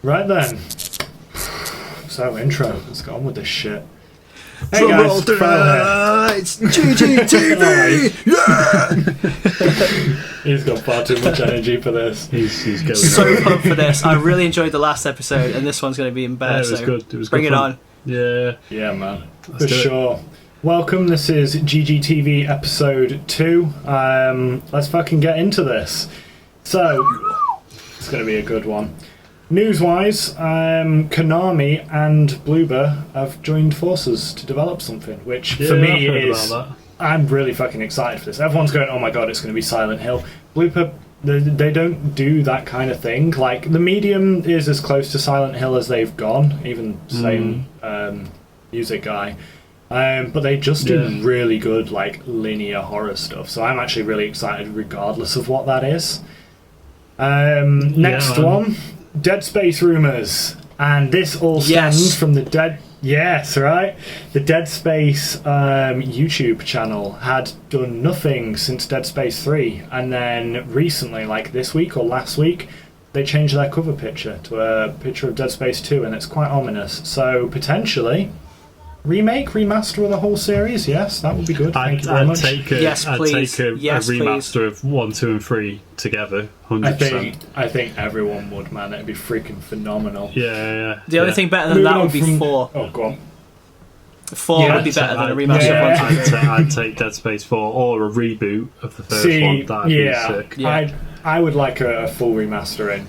Right then. So intro. Let's get on with this shit. Hey guys, it's ggTV! Yeah! He's got far too much energy for this. He's going so pumped for this. I really enjoyed the last episode, and this one's going to be even better. Yeah, it was good. It was bring good it fun. on. Yeah. Yeah, man. For sure. Welcome, this is ggTV episode 2. Let's fucking get into this. So, it's going to be a good one. News-wise, Konami and Bloober have joined forces to develop something, which for me is... I'm really fucking excited for this. Everyone's going, oh my god, it's going to be Silent Hill. Bloober, they don't do that kind of thing. Like, the medium is as close to Silent Hill as they've gone, even same music guy. But they just do really good, like, linear horror stuff. So I'm actually really excited regardless of what that is. Next one... Dead Space rumours, and this all stems from the Dead... Yes, right? The Dead Space YouTube channel had done nothing since Dead Space 3, and then recently, like this week or last week, they changed their cover picture to a picture of Dead Space 2, and it's quite ominous. So, potentially... remake, remaster of the whole series, yes, that would be good. Thank you very much. I'd take a remaster of 1, 2 and 3 together, 100%. I think everyone would, man. It'd be freaking phenomenal. Yeah. The only thing better than that would be 4. Oh, go on. 4 would be better than a remaster of 1, 2, 3. I'd take Dead Space 4 or a reboot of the first one. That'd be sick. Yeah. I would like a full remastering,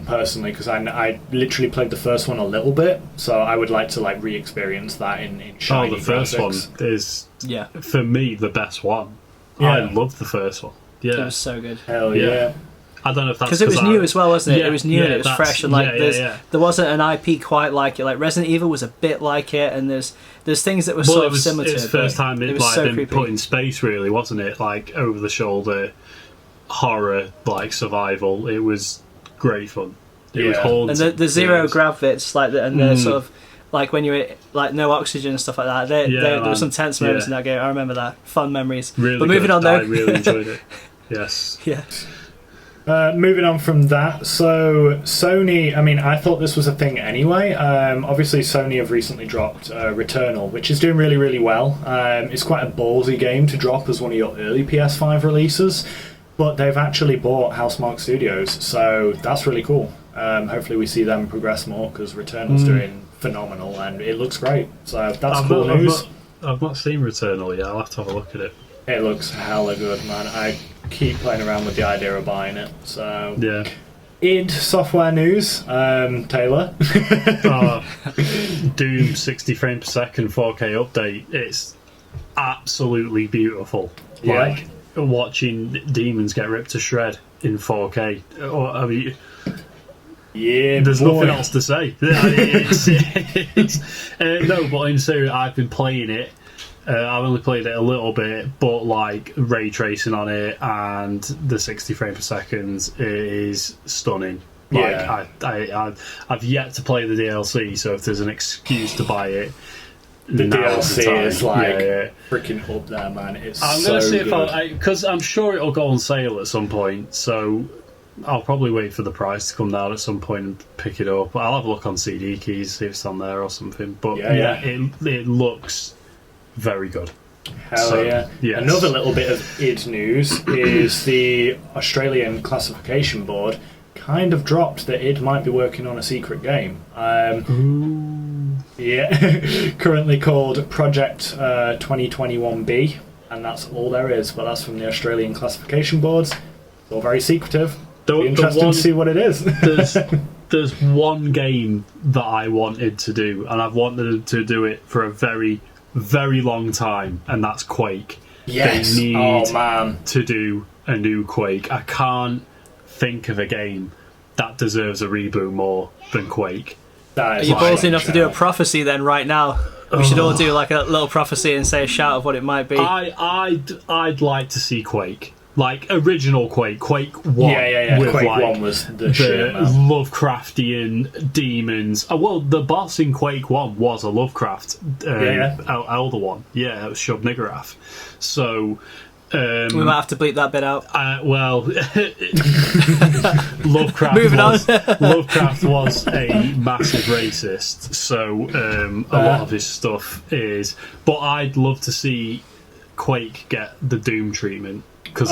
personally, because I literally played the first one a little bit, so I would like to like re-experience that in shiny the first graphics. One is, for me, the best one. Yeah. I love the first one. Yeah, it was so good. Hell yeah. I don't know if that's because it was new as well, wasn't it? Yeah, it was new and it was fresh, and like there wasn't an IP quite like it. Like Resident Evil was a bit like it, and there's things that were sort of similar to it. It was the first time it like so been put in space, really, wasn't it? Like over the shoulder horror, like survival. It was great fun. It was haunting. And the zero grav bits, like and the sort of like when you were like no oxygen and stuff like that. There were some tense moments in that game. I remember that. Fun memories. Really but moving on though, I really enjoyed it. Yes. Yeah. Moving on from that, so Sony, I mean, I thought this was a thing anyway. Obviously, Sony have recently dropped Returnal, which is doing really, really well. It's quite a ballsy game to drop as one of your early PS5 releases, but they've actually bought Housemarque Studios, so that's really cool. Hopefully we see them progress more, because Returnal's doing phenomenal, and it looks great. So that's cool news. I've not seen Returnal yet. I'll have to have a look at it. It looks hella good, man. I keep playing around with the idea of buying it. So yeah. id Software news, Taylor. Doom 60 frames per second 4K update. It's absolutely beautiful. Like watching demons get ripped to shred in 4K. I mean, there's nothing else to say. No, but in serious, I've been playing it. I've only played it a little bit, but like ray tracing on it and the 60 frames per second is stunning. Like I've yet to play the DLC, so if there's an excuse to buy it, the DLC is like freaking up there, man. I'm gonna see if because I'm sure it'll go on sale at some point, so I'll probably wait for the price to come down at some point and pick it up. I'll have a look on CD Keys, see if it's on there or something. But it looks very good. Hell yeah. Yes. Another little bit of id news is the Australian Classification Board kind of dropped that id might be working on a secret game. Currently called Project 2021B, and that's all there is, but that's from the Australian Classification Boards. It's all very secretive. It'll be interesting to see what it is. There's one game that I wanted to do, and I've wanted to do it for a very, very long time, and that's Quake. Yes. They need to do a new Quake. I can't think of a game that deserves a reboot more than Quake. Are you ballsy enough to do a prophecy then right now? We should all do like a little prophecy and say a shout of what it might be. I'd like to see Quake. Like original Quake 1. With Quake like 1 was the shit, man. Lovecraftian demons. Well, the boss in Quake 1 was a Lovecraft elder one. Yeah, it was Shub-Niggurath. So We might have to bleep that bit out. Well, Lovecraft was a massive racist, so a lot of his stuff is. But I'd love to see Quake get the Doom treatment because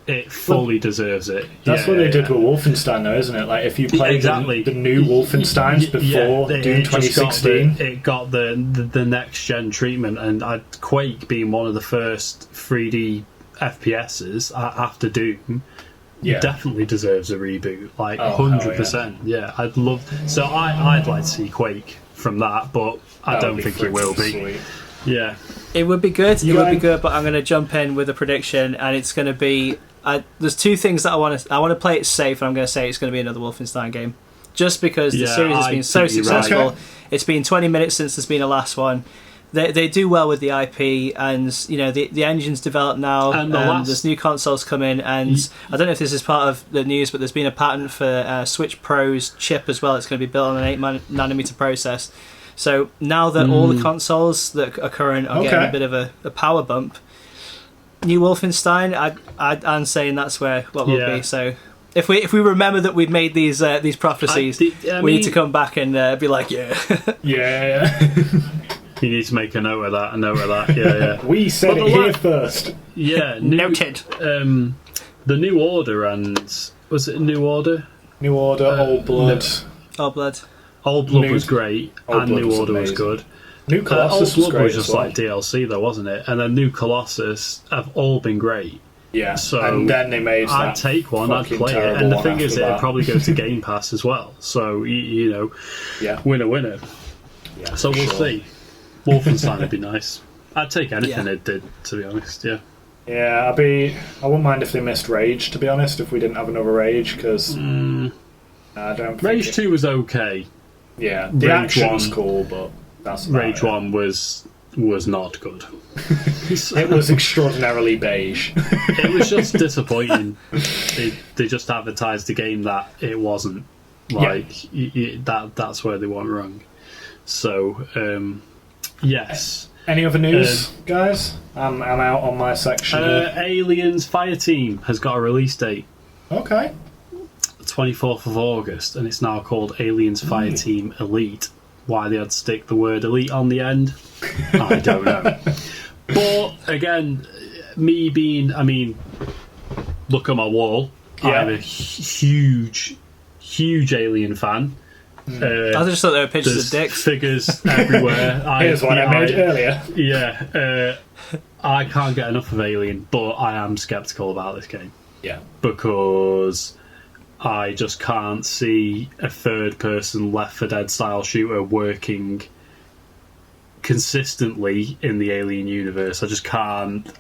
it fully deserves it. That's what they did with Wolfenstein, though, isn't it? Like if you played the new Wolfensteins before Doom 2016, it got the next gen treatment, and Quake being one of the first 3D FPSs after Doom. Definitely deserves a reboot, like 100%. Yeah, I'd love. So I'd like to see Quake from that, but I don't think it will be. Sweet. Yeah, it would be good. It would be good, but I'm going to jump in with a prediction, and it's going to be. There's two things that I want to play it safe, and I'm going to say it's going to be another Wolfenstein game, just because the series has been so successful. Right. It's been 20 minutes since there's been a last one. They do well with the IP, and the engine's developed now. And there's new consoles coming, and I don't know if this is part of the news, but there's been a patent for Switch Pro's chip as well. It's going to be built on an 8nm process. So now that all the consoles that are current are getting a bit of a power bump, new Wolfenstein, I'm saying that's what will be. So if we remember that we've made these prophecies, we need to come back and be like, yeah. You need to make a note of that. Yeah. We said it here first. Yeah, noted. The New Order was it New Order? New Order, Old Blood. Old Blood. Old Blood was great, and New Order was good. New Colossus was great. Was just like DLC, though, wasn't it? And then New Colossus have all been great. Yeah. So and then they made. I'd take one. I'd play it. And the thing is, it'd probably go to Game Pass as well. So winner. Yeah. So we'll see. Wolfenstein would be nice. I'd take anything it did, to be honest. Yeah. Yeah, I wouldn't mind if they missed Rage. To be honest, if we didn't have another Rage, because I don't. Rage 2 was okay. Yeah, the action was cool, but that's about Rage 1 was not good. It was extraordinarily beige. It was just disappointing. They just advertised the game that it wasn't. That's where they went wrong. So, yes. Any other news, guys? I'm out on my section. Aliens Fireteam has got a release date. Okay. 24th of August, and it's now called Aliens Fireteam Elite. Why they had to stick the word elite on the end, I don't know. But again, look at my wall. I'm a huge Alien fan. I just thought there were pictures of dicks. Figures everywhere. Here's one I made earlier. Yeah, I can't get enough of Alien, but I am sceptical about this game. Yeah, because I just can't see a third-person Left 4 Dead style shooter working consistently in the Alien universe. I just can't.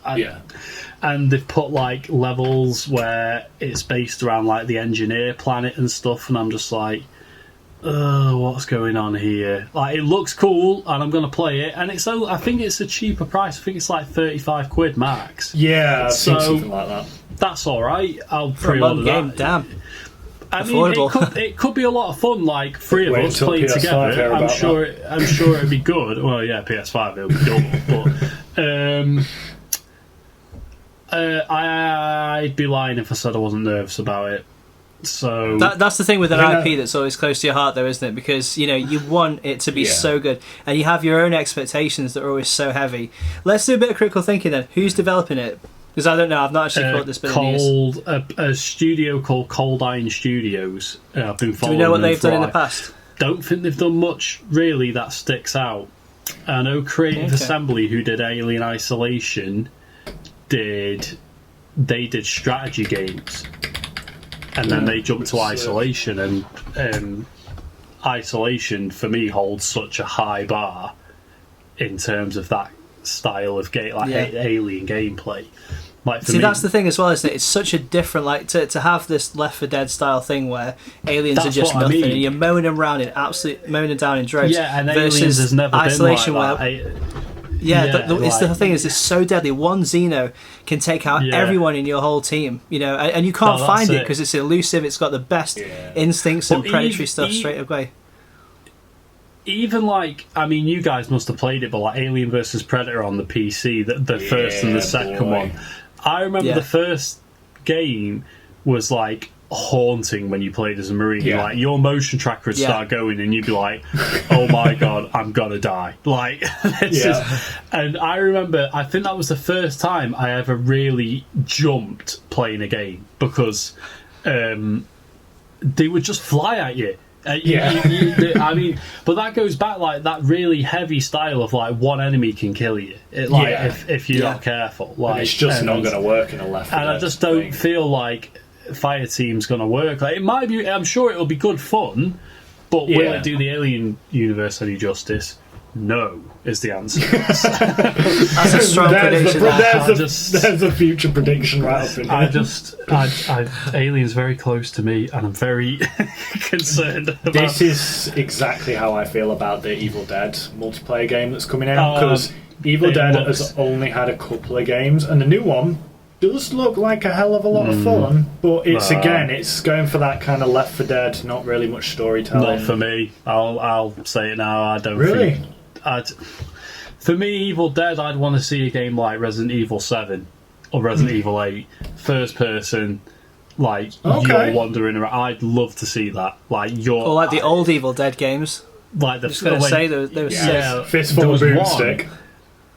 And they've put like levels where it's based around like the engineer planet and stuff, and I'm just like, what's going on here? Like, it looks cool, and I'm going to play it, and I think it's a cheaper price. I think it's like £35 max. Yeah, so something like that. That's all right. I'll pre-order that. Damn. Affordable. It could be a lot of fun, like three of us playing together. I'm sure it'd be good. Well, yeah, PS5 it'll be double. But I'd be lying if I said I wasn't nervous about it. So that's the thing with an IP that's always close to your heart, though, isn't it? Because you want it to be so good, and you have your own expectations that are always so heavy. Let's do a bit of critical thinking then. Who's developing it? Because I don't know, I've not actually caught this bit of news. A studio called Cold Iron Studios. I've been following. Do we know what they've done in the past? Don't think they've done much really that sticks out. I know Creative Assembly, who did Alien Isolation, they did strategy games, and then they jumped to Isolation, and Isolation for me holds such a high bar in terms of that style of game, Alien gameplay. Like, for me, that's the thing as well, isn't it? It's such a different, like, to have this Left 4 Dead style thing where aliens are just nothing, and you're mowing them around in mown down in droves. Yeah, and Aliens has never Isolation been like that. It's the thing is, it's so deadly. One Xeno can take out everyone in your whole team, and you can't find it because it's elusive. It's got the best instincts and predatory stuff straight away. even like, I mean, you guys must have played it, but like Alien vs Predator on the PC, the first and the second one. I remember the first game was like haunting when you played as a Marine. Like your motion tracker would start going and you'd be like, oh my god, I'm gonna die. Like and I remember, I think that was the first time I ever really jumped playing a game, because they would just fly at you. I mean, but that goes back, like that really heavy style of like one enemy can kill you. If you're not careful, like and it's just not going to work in a Left 4 Dead. And I just don't feel like Fireteam's going to work. Like it might be. I'm sure it'll be good fun, but will it do the Alien universe any justice? No, is the answer. That's a strong prediction. There's a future prediction right up in here. Alien's very close to me, and I'm very concerned about. This is exactly how I feel about the Evil Dead multiplayer game that's coming out, because Evil Dead has only had a couple of games, and the new one does look like a hell of a lot of fun, but it's going for that kind of Left 4 Dead, not really much storytelling. Not for me. I'll say it now. I don't really. For me, Evil Dead, I'd want to see a game like Resident Evil 7 or Resident Evil 8, first person, like you're wandering around. I'd love to see that. Like or like the old Evil Dead games. Like I was going to say they were fistful of boomstick.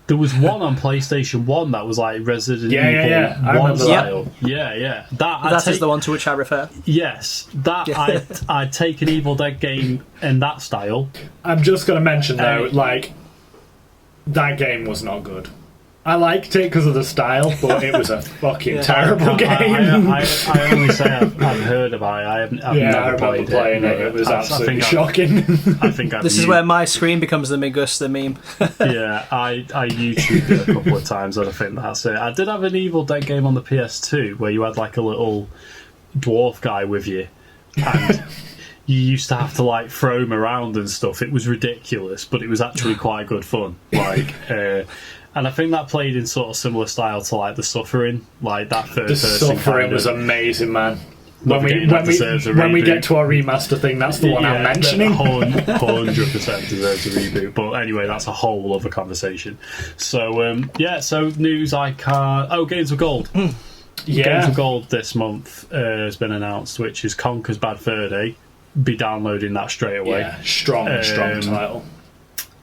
There was one on PlayStation 1 that was like Resident Evil 1 style. Yeah. That is the one to which I refer. Yes. I'd take an Evil Dead game in that style. I'm just going to mention, though, like, that game was not good. I liked it because of the style, but it was a fucking terrible game. I only say I've heard about it. I've never played playing it. It was absolutely shocking. This is where my screen becomes the Migusta meme. I YouTubed it a couple of times, and I think that's it. I did have an Evil Dead game on the PS2 where you had like a little dwarf guy with you, and you used to have to like throw him around and stuff. It was ridiculous, but it was actually quite good fun. Like. And I think that played in sort of similar style to like The Suffering, like that first person. The Suffering was amazing, man. When we get to our remaster thing, that's the one I'm mentioning. 100% deserves a reboot. But anyway, that's a whole other conversation. So so news I can't. Oh, Games of Gold. Games of Gold this month has been announced, which is Conker's Bad Fur Day. Be downloading that straight away. Yeah, strong title.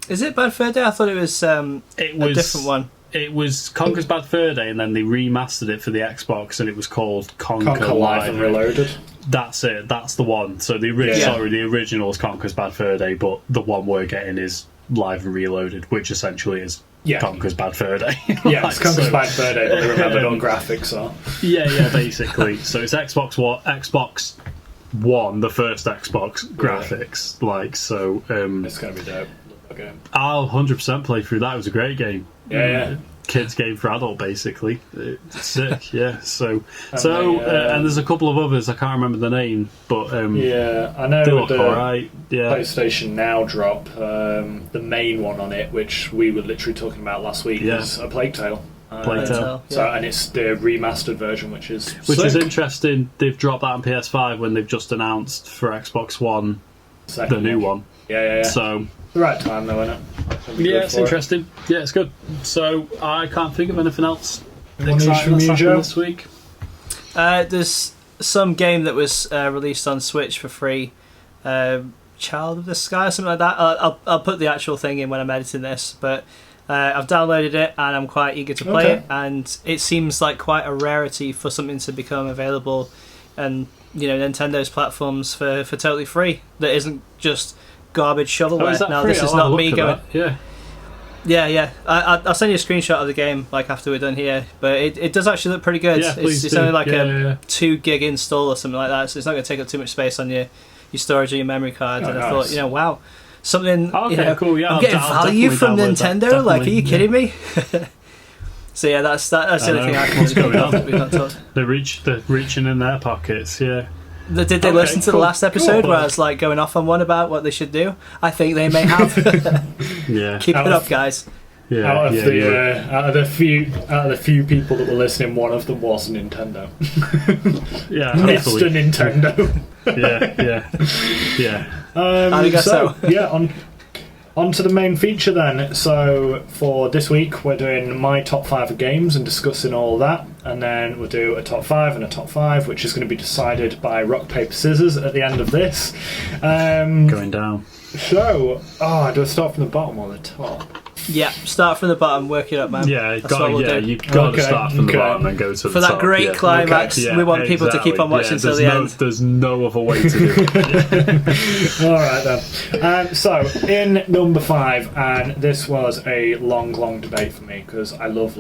Is it Bad Fur Day? I thought it was a different one. It was Conker's Bad Fur Day, and then they remastered it for the Xbox, and it was called Conker Live and Reloaded. That's it. That's the one. So the original is Conker's Bad Fur Day, but the one we're getting is Live and Reloaded, which essentially is Conker's Bad Fur Day. It's Conker's Bad Fur Day, but they remembered on graphics are. Basically. So it's Xbox One, the first Xbox graphics. Like so. It's gonna be dope. Okay. I'll 100% play through that. It was a great game. Kids game for adult, basically. It's sick. So and there's a couple of others. I can't remember the name, but I know they look alright. PlayStation Now drop, the main one on it, which we were literally talking about last week, was A Plague Tale. So and it's the remastered version, which is interesting. They've dropped that on PS5 when they've just announced for Xbox One the new one. So the right time though, isn't it? It's interesting. It's good. So I can't think of anything else exciting that's happened this week. There's some game that was released on Switch for free, Child of the Sky or something like that. I'll put the actual thing in when I'm editing this, but I've downloaded it and I'm quite eager to play it, and it seems like quite a rarity for something to become available and Nintendo's platforms for totally free that isn't just garbage shovelware. Now free? This is not me going. Yeah. I'll send you a screenshot of the game like after we're done here, but it does actually look pretty good. It's only like a 2 gig install or something like that, so it's not going to take up too much space on your storage or your memory card. And I thought, wow, something. Cool. Yeah, I'm getting value from Nintendo. Like, are you kidding me? So that's the only thing I can think of. We've not talked. They're reaching in their pockets. Yeah. Did they listen to the last episode where I was like going off on one about what they should do? I think they may have. Keep it up, guys. Out of the few people that were listening, one of them was Nintendo. Hopefully. Mr. Nintendo. I guess so. On to the main feature then. So for this week we're doing my top 5 of games and discussing all that, and then we'll do a top 5 and a top 5, which is going to be decided by rock, paper, scissors at the end of this. Going down. So, do I start from the bottom or the top? Yeah, start from the bottom, work it up, man. Yeah, you've got to start from the bottom and go to the top. For that great climax, we want people to keep on watching until the end. There's no other way to do it. Alright then. So, in number 5, and this was a long debate for me, because I love,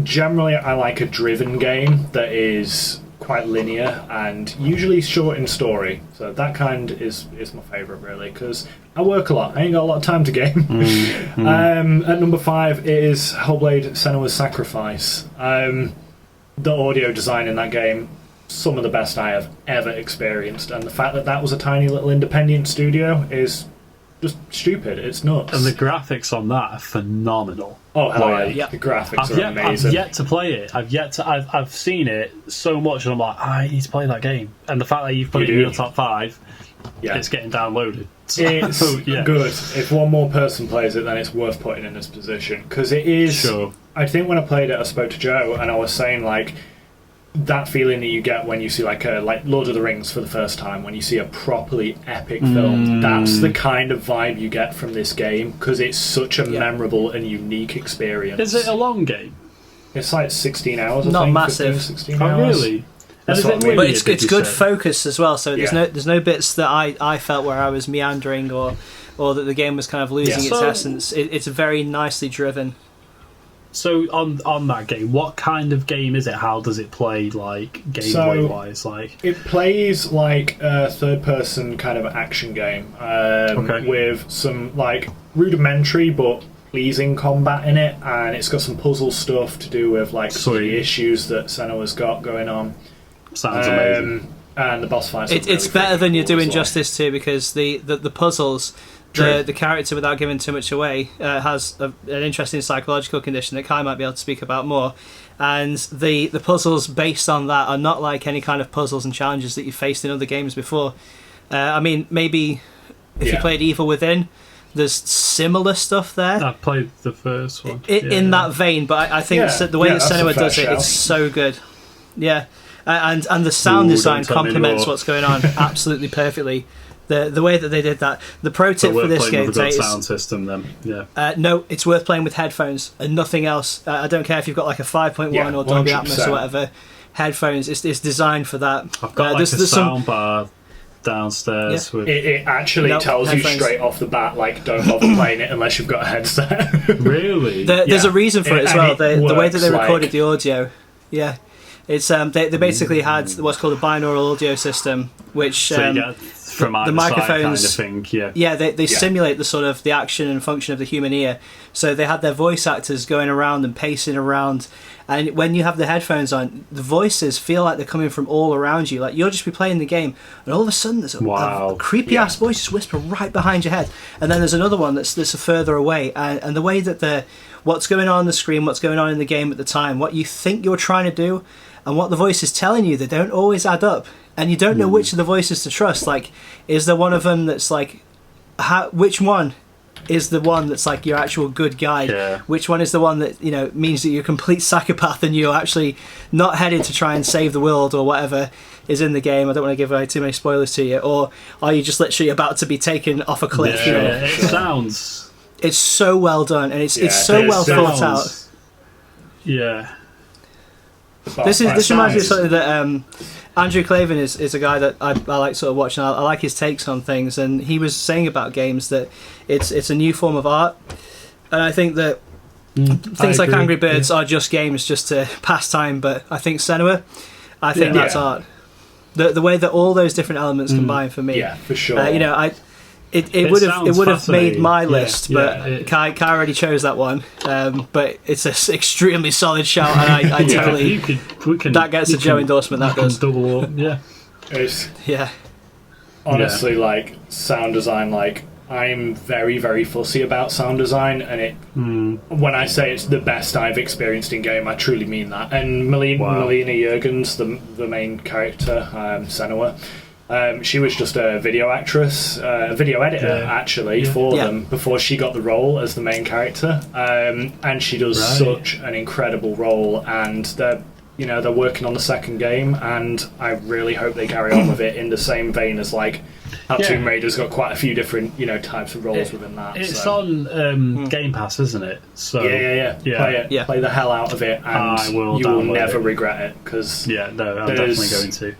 generally I like a driven game that is quite linear and usually short in story, so that kind is my favourite really, because I work a lot, I ain't got a lot of time to game. At number 5 is Hellblade: Senua's Sacrifice. The audio design in that game, some of the best I have ever experienced, and the fact that that was a tiny little independent studio is just stupid. It's nuts. And the graphics on that are phenomenal. Oh hell yeah! The graphics are amazing. I've yet to play it. I've seen it so much, and I'm like, I need to play that game. And the fact that you've put it in your top 5, it's getting downloaded. So, it's good. If one more person plays it, then it's worth putting in this position, because it is. Sure. I think when I played it, I spoke to Joe, and I was saying that feeling that you get when you see like Lord of the Rings for the first time, when you see a properly epic film. That's the kind of vibe you get from this game, because it's such a memorable and unique experience. Is it a long game? It's like 16 hours. Not 15, massive. 16 hours. Really? That's what I mean. But it's good focus as well. So there's no bits that I felt where I was meandering or that the game was kind of losing its essence. It's very nicely driven. So on that game, what kind of game is it? How does it play, gameplay wise? It plays like a third-person kind of action game, with some rudimentary but pleasing combat in it, and it's got some puzzle stuff to do with some of the issues that Senua's got going on. Sounds amazing. And the boss fights. It's better than you're doing justice to, because the puzzles. The character, without giving too much away, has an interesting psychological condition that Kai might be able to speak about more. And the puzzles based on that are not like any kind of puzzles and challenges that you've faced in other games before. I mean, maybe if you played Evil Within, there's similar stuff there. I played the first one. In that vein, but I think the way that Senua does it, it's so good. Yeah. And the sound design complements what's going on absolutely perfectly. The way that they did that. The pro tip for this game is sound system. Then no, it's worth playing with headphones and nothing else. I don't care if you've got like a 5.1 or Dolby 100%. Atmos or whatever. Headphones, it's designed for that. I've got a sound bar downstairs. With it actually tells you straight off the bat, don't bother playing it unless you've got a headset. Really? There's a reason for it as well. The way that they recorded the audio. Yeah. It's they basically had what's called a binaural audio system, which so you get from the microphones kind of thing, they simulate the sort of the action and function of the human ear. So they had their voice actors going around and pacing around, and when you have the headphones on, the voices feel like they're coming from all around you. Like you'll just be playing the game, and all of a sudden there's a creepy ass voice just whisper right behind your head, and then there's another one that's further away, and the way that what's going on the screen, what's going on in the game at the time, what you think you're trying to do, and what the voice is telling you, they don't always add up. And you don't know which of the voices to trust. Like, is there one of them that's which one is the one that's your actual good guy? Yeah. Which one is the one that, means that you're a complete psychopath and you're actually not headed to try and save the world or whatever is in the game? I don't want to give away too many spoilers to you. Or are you just literally about to be taken off a cliff? Yeah, it sounds... It's so well done, and it's so well thought out. Yeah. This reminds me of something that Andrew Clavin is a guy that I like sort of watching. I like his takes on things, and he was saying about games that it's a new form of art, and I think that things like Angry Birds are just games just to pass time, but I think Senua, that's art. The way that all those different elements combine for me, for sure. It would have made my list, but Kai already chose that one. But it's an extremely solid shout, and I totally that gets a Joe endorsement. That does double up, honestly, sound design. I'm very, very fussy about sound design, and it. When I say it's the best I've experienced in game, I truly mean that. And Melina Jurgens, the main character, Senua. She was just a video actress, a video editor actually for them before she got the role as the main character, and she does such an incredible role. And they're working on the second game, and I really hope they carry on with it in the same vein as like how Tomb Raider's got quite a few different types of roles within that. It's on Game Pass, isn't it? So play the hell out of it, and you will never regret it. Because I'm definitely going to.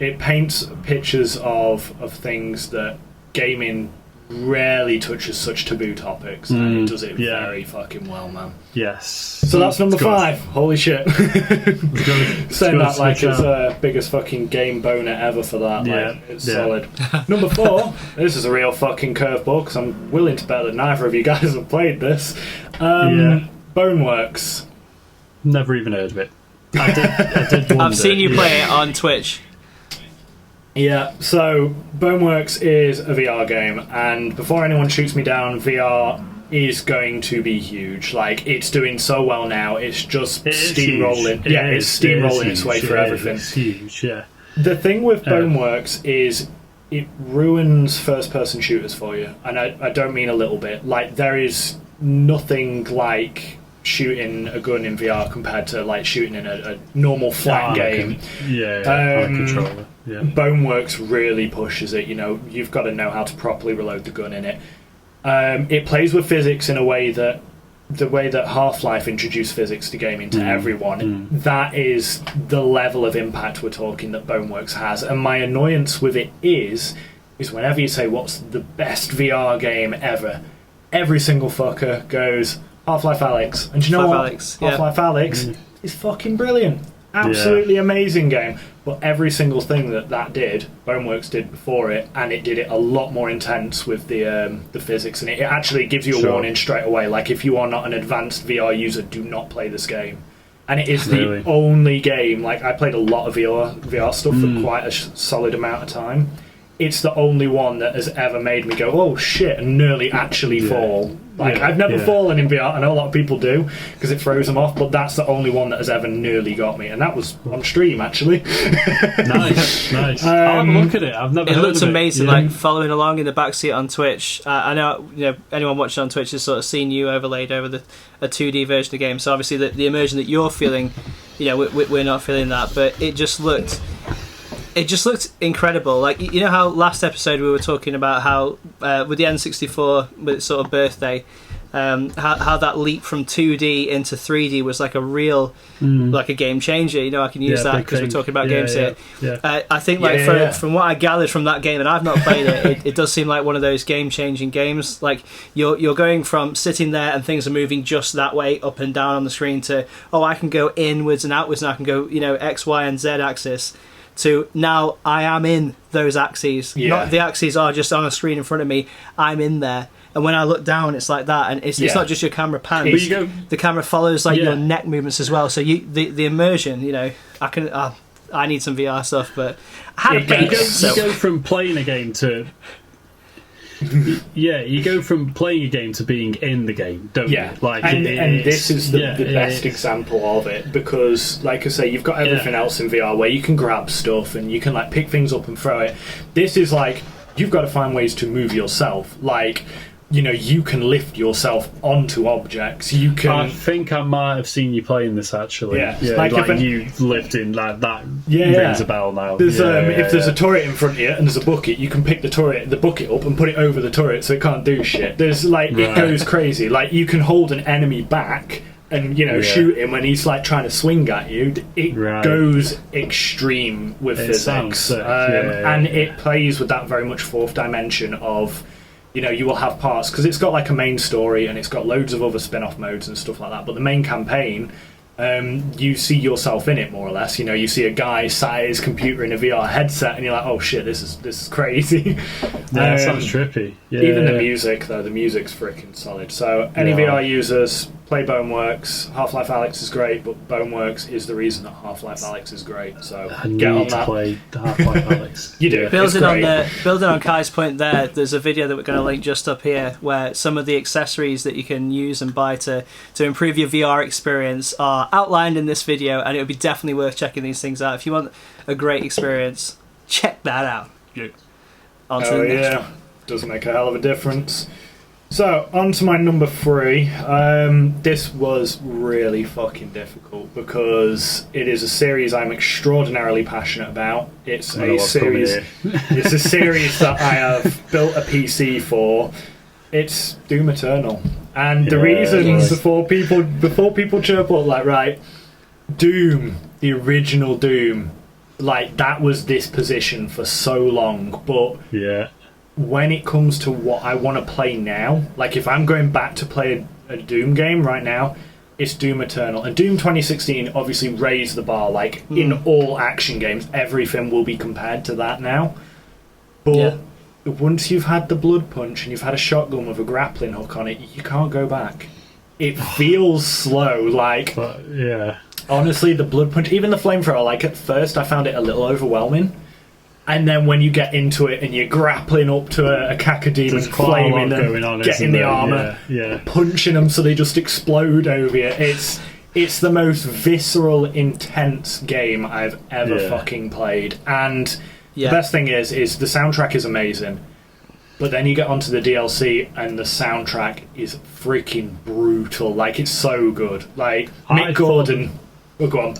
It paints pictures of things that gaming rarely touches such taboo topics, and it does it very fucking well, man. Yes. So that's number 5. Holy shit. Saying that like it's the biggest fucking game boner ever for that. It's solid. Number 4, this is a real fucking curveball, because I'm willing to bet that neither of you guys have played this. Boneworks. Never even heard of it. I did wonder. I've seen you play it on Twitch. Yeah, so Boneworks is a VR game, and before anyone shoots me down, VR is going to be huge. Like, it's doing so well now, it's just steamrolling. It's steamrolling its way through everything. It's huge, yeah. The thing with Boneworks is it ruins first-person shooters for you, and I don't mean a little bit. Like, there is nothing like shooting a gun in VR compared to like shooting in a normal flat game. On a controller. Yeah. Boneworks really pushes it. You've got to know how to properly reload the gun in it. It plays with physics in a way that the way that Half-Life introduced physics to gaming to everyone. That is the level of impact we're talking that Boneworks has. And my annoyance with it is whenever you say what's the best VR game ever, every single fucker goes Half-Life Alyx. And do you know what? Half-Life Alyx is fucking brilliant. Absolutely amazing game. But every single thing that did, Boneworks did before it, and it did it a lot more intense with the physics. And it actually gives you a warning straight away. Like, if you are not an advanced VR user, do not play this game. And it is the only game, like, I played a lot of VR stuff for quite a solid amount of time. It's the only one that has ever made me go, oh shit, and nearly actually fall. Like, I've never fallen in VR. I know a lot of people do, because it throws them off, but that's the only one that has ever nearly got me. And that was on stream, actually. Nice. I'll have a look at it. I've never heard of it. It looks amazing, like, following along in the backseat on Twitch. I know, anyone watching on Twitch has sort of seen you overlaid over a 2D version of the game. So obviously the immersion that you're feeling, we're not feeling that, but it just looked incredible. Like, you know how last episode we were talking about how with the N64, with its sort of birthday, how that leap from 2D into 3D was like a real like a game changer. I can use that because we're talking about games here. I think from what I gathered from that game, and I've not played it does seem like one of those game changing games. Like, you're going from sitting there and things are moving just that way up and down on the screen to, I can go inwards and outwards, and I can go X, Y and Z axis, to now I am in those axes. Not the axes are just on a screen in front of me. I'm in there, and when I look down, it's like that. And it's not just your camera pans. The camera follows like your neck movements as well. So the immersion. I need some VR stuff, but I had you go from playing a game to. You go from playing a game to being in the game, don't you? Like, and this is the best example of it, because, like I say, you've got everything else in VR where you can grab stuff and you can like pick things up and throw it. This is like, you've got to find ways to move yourself. Like, you can lift yourself onto objects. You can. I think I might have seen you playing this actually. Like you lifting like that. Rings a bell now. There's if there's a turret in front of you and there's a bucket, you can pick the bucket up and put it over the turret so it can't do shit. There's it goes crazy. Like, you can hold an enemy back and shoot him when he's like trying to swing at you. It goes extreme with physics, and it plays with that very much fourth dimension of. You will have parts, because it's got like a main story and it's got loads of other spin-off modes and stuff like that, but the main campaign, you see yourself in it more or less. You see a guy sat at his computer in a VR headset and you're like, oh shit, this is crazy. That sounds trippy. Even the music, though, the music's freaking solid. So any VR users, play Boneworks. Half-Life Alyx is great, but Boneworks is the reason that Half-Life Alyx is great. So get on that. Play Half-Life Alyx. You do. Building on Kai's point there's a video that we're going to link just up here where some of the accessories that you can use and buy to improve your VR experience are outlined in this video, and it would be definitely worth checking these things out if you want a great experience. check that out. On to Oh the next yeah, one. does make a hell of a difference. So, on to my number 3. This was really fucking difficult because it is a series I'm extraordinarily passionate about. It's a series. It's a series that I have built a PC for. It's Doom Eternal, and the reason before people chirp up like, right, Doom, the original Doom, like that was this position for so long, but when it comes to what I want to play now, like if I'm going back to play a Doom game right now, it's Doom Eternal. And Doom 2016 obviously raised the bar, like in all action games, everything will be compared to that now. But once you've had the blood punch and you've had a shotgun with a grappling hook on it, you can't go back. It feels slow, like... Honestly, the blood punch, even the flamethrower, like at first I found it a little overwhelming. And then when you get into it and you're grappling up to a cacodemon, flaming them, getting the armour, punching them so they just explode over you, it's the most visceral, intense game I've ever fucking played. And the best thing is the soundtrack is amazing. But then you get onto the DLC and the soundtrack is freaking brutal. Like, it's so good. Like, Mick Gordon... Oh, go on.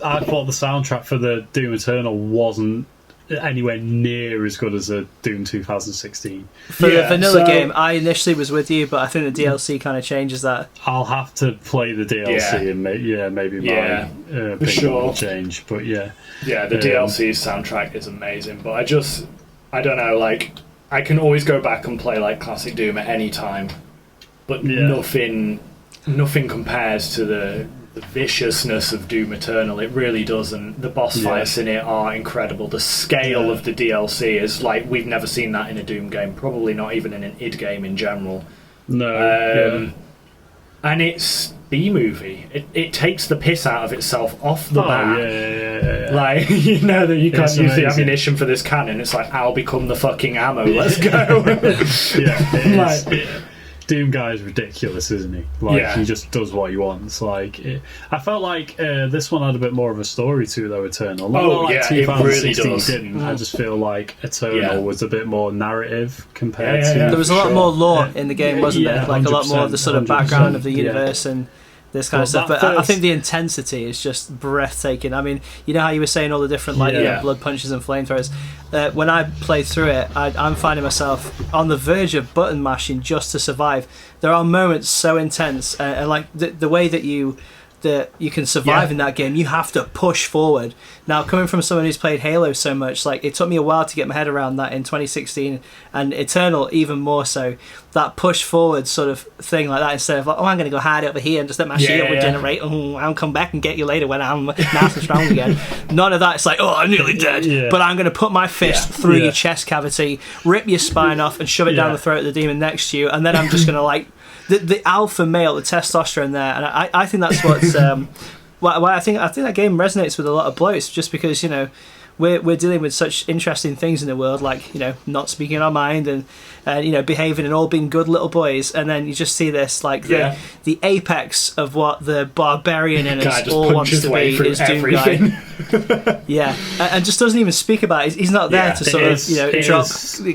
I thought the soundtrack for the Doom Eternal wasn't anywhere near as good as the Doom 2016. For the vanilla game, I initially was with you, but I think the DLC kind of changes that. I'll have to play the DLC and maybe my opinion will change. But the DLC soundtrack is amazing. But I don't know, like, I can always go back and play like classic Doom at any time, but nothing compares to the viciousness of Doom Eternal. It really doesn't. The boss fights in it are incredible. The scale of the DLC is like we've never seen that in a Doom game, probably not even in an id game in general. And it's B-movie. It takes the piss out of itself off the bat. Like, you know that you can't use the ammunition for this cannon. It's like, I'll become the fucking ammo. Let's go. Doom guy is ridiculous, isn't he? Like, he just does what he wants. Like, I felt like this one had a bit more of a story to though, Eternal. Like 2016 it really didn't. I just feel like Eternal was a bit more narrative compared to... There was a lot more lore in the game, wasn't there? Like, a lot more of the sort of background of the universe and this kind of stuff. But I think the intensity is just breathtaking. I mean, you know how you were saying all the different blood punches and flamethrowers? When I played through it, I'm finding myself on the verge of button mashing just to survive. There are moments so intense, and like the way that you can survive in that game, you have to push forward. Now, coming from someone who's played Halo so much, like it took me a while to get my head around that in 2016, and Eternal even more so. That push forward sort of thing like that, instead of like, I'm going to go hide over here and just let my shield regenerate. I'll come back and get you later when I'm nice and strong again. None of that. It's like, I'm nearly dead, but I'm going to put my fist through your chest cavity, rip your spine off, and shove it down the throat of the demon next to you, and then I'm just going to like the alpha male, the testosterone there, and I think that's what's why I think that game resonates with a lot of blokes, just because, you know, we're dealing with such interesting things in the world, like, you know, not speaking our mind and you know, behaving and all being good little boys, and then you just see this like the apex of what the barbarian in us all wants to be is Doom Guy. And just doesn't even speak about it. He's not there to sort of, you know, drop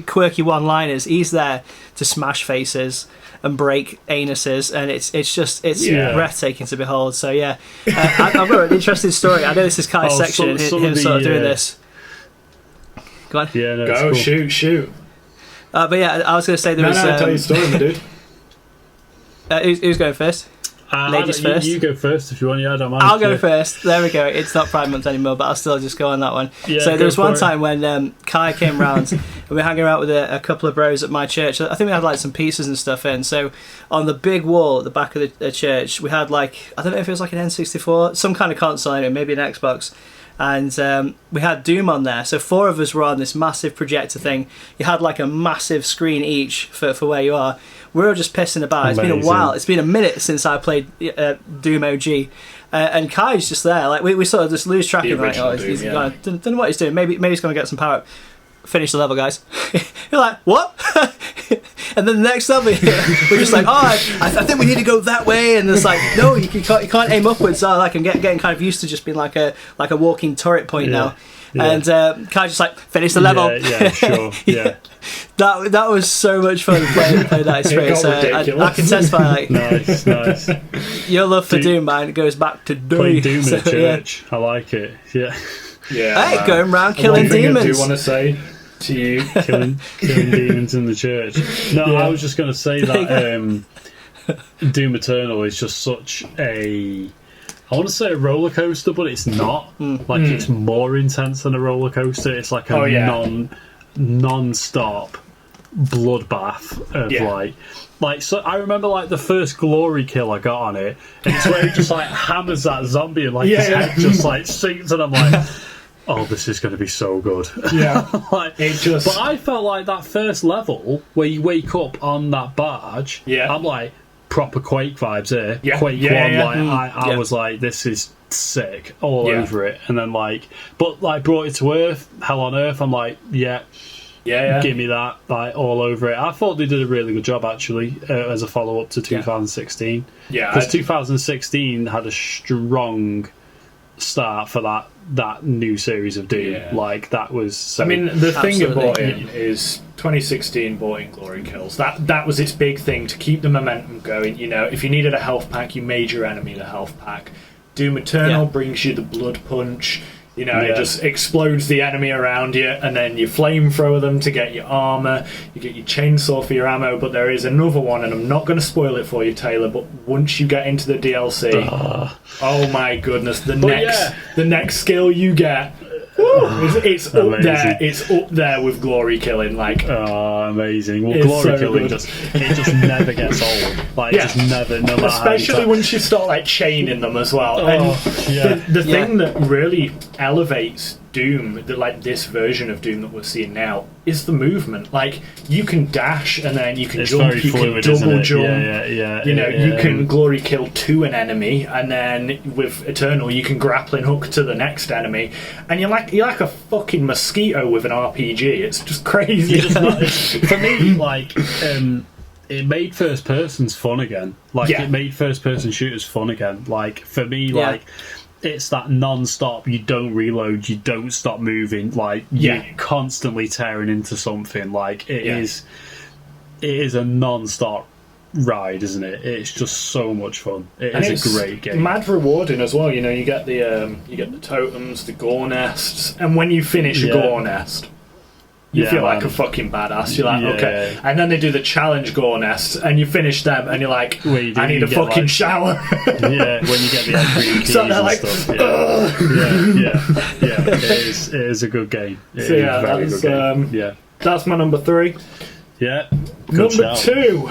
quirky one-liners. He's there to smash faces and break anuses, and it's breathtaking to behold. So I've got an interesting story. I know this is Kai's section, him sort of doing this. Go on. Go, cool. shoot. But I was going to say there was... tell your story, my dude. Who's going first? Ladies first. You go first if you want. I don't mind. I'll go first. There we go. It's not Pride Month anymore, but I'll still just go on that one. So there was one time when Kai came round and we were hanging out with a couple of bros at my church. I think we had like some pizzas and stuff in. So on the big wall at the back of the church, we had like, I don't know if it was like an N64, some kind of console, anyway, maybe an Xbox. And we had Doom on there, so 4 of us were on this massive projector thing. You had like a massive screen each for where you are. We were just pissing about. Amazing. It's been a while. It's been a minute since I played Doom OG, and Kai's just there. Like we sort of just lose track of like, he's don't know what he's doing. Maybe he's going to get some power up. Finish the level, guys. You're like, what? And then the next level, we're just like, I think we need to go that way. And it's like, no, you can't aim upwards. So like I'm getting kind of used to just being like a walking turret point now. And Kai just like, finish the level. Yeah, sure, yeah. That was so much fun playing that experience. I can testify, like, nice. Your love for Doom, man, goes back to Doom. Playing Doom in a church. I like it. Yeah. Hey, going around killing demons. I do want to say to you, killing demons in the church. No, I was just going to say that Doom Eternal is just such a, I want to say a roller coaster, but it's not. It's more intense than a roller coaster. It's like a non-stop bloodbath of like so I remember like the first glory kill I got on it, and it's where he just like hammers that zombie and like his head just like sinks, and I'm like, oh, this is going to be so good. But I felt like that first level where you wake up on that barge, I'm like, proper Quake vibes here. Quake 1, I was like, this is sick all over it. And then like, but like brought it to Earth, Hell on Earth, I'm like, give me that, like all over it. I thought they did a really good job actually as a follow up to 2016. Because 2016 had a strong start for that new series of Doom. Like that was so, I mean, the thing it brought in is 2016 brought in glory kills. That was its big thing to keep the momentum going. You know, if you needed a health pack, you made your enemy the health pack. Doom Eternal brings you the blood punch. You know, it just explodes the enemy around you, and then you flamethrower them to get your armour, you get your chainsaw for your ammo, but there is another one, and I'm not going to spoil it for you, Taylor, but once you get into the DLC, oh my goodness, the next skill you get, it's up there. It's up there with glory killing. Like, amazing. Well, glory killing just never gets old. Like, just never. No matter especially once you start like chaining them as well. And the thing that really elevates Doom, like this version of Doom that we're seeing now, is the movement. Like, you can dash and then you can jump, you can double jump. You can glory kill to an enemy, and then with Eternal you can grappling hook to the next enemy, and you're like a fucking mosquito with an RPG. It's just crazy. For me, like, it made first persons fun again. Like, it made first person shooters fun again. Like, for me, like, it's that non-stop, you don't reload, you don't stop moving, like you're constantly tearing into something. Like it is a non-stop ride, isn't it? It's just so much fun. It's a great game. Mad rewarding as well. You know, you get the totems, the gore nests, and when you finish a gore nest, you feel like a fucking badass. You're like, okay. And then they do the challenge gore nests, and you finish them, and you're like, I need a fucking shower. When you get the green keys so they're like, stuff. It is a good game. It is a very good game. That's my number 3. Yeah. Number 2.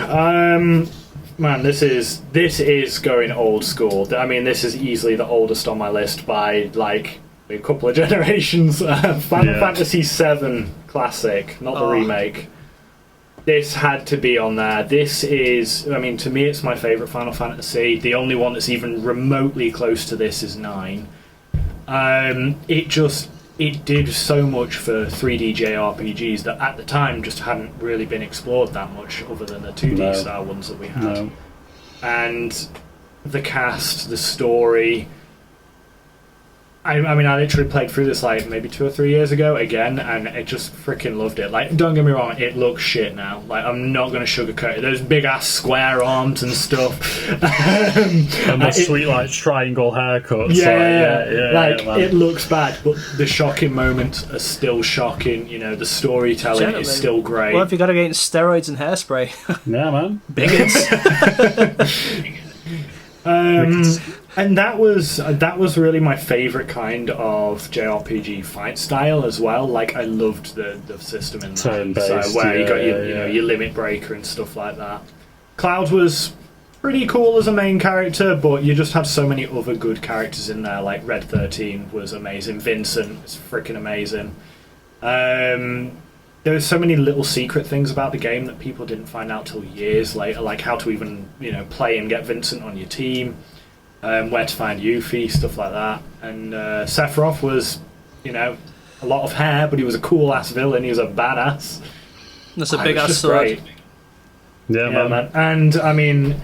Man, this is going old school. I mean, this is easily the oldest on my list by like a couple of generations. Final Fantasy VII Classic, not the remake. This had to be on there. This is, I mean, to me it's my favourite Final Fantasy. The only one that's even remotely close to this is 9. It did so much for 3D JRPGs that at the time just hadn't really been explored that much, other than the 2D style ones that we had. And the cast, the story. I mean, I literally played through this like maybe 2 or 3 years ago again, and I just freaking loved it. Like, don't get me wrong, it looks shit now. Like, I'm not going to sugarcoat it. There's big ass square arms and stuff, and the sweet like triangle haircuts. It looks bad, but the shocking moments are still shocking. You know, the storytelling is still great. Well, if you got to get steroids and hairspray, yeah, man, bigots. And that was really my favourite kind of JRPG fight style as well. Like, I loved the system in that, so where you got your limit breaker and stuff like that. Cloud was pretty cool as a main character, but you just had so many other good characters in there. Like Red 13 was amazing. Vincent was freaking amazing. There were so many little secret things about the game that people didn't find out till years later, like how to even play and get Vincent on your team. Where to find Yuffie, stuff like that. And Sephiroth was, a lot of hair, but he was a cool-ass villain. He was a badass. That's a big-ass sword. Yeah, man. And, I mean,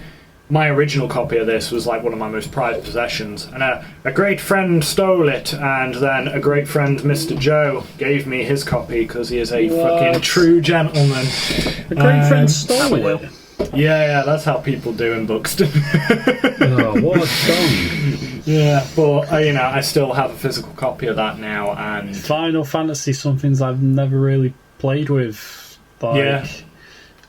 my original copy of this was like one of my most prized possessions, and a great friend stole it, and then a great friend, Mr. Joe, gave me his copy because he is a fucking true gentleman. A great friend stole it. Yeah, that's how people do in books. Oh, what a done. Yeah, but I still have a physical copy of that now, and Final Fantasy, some things I've never really played with, and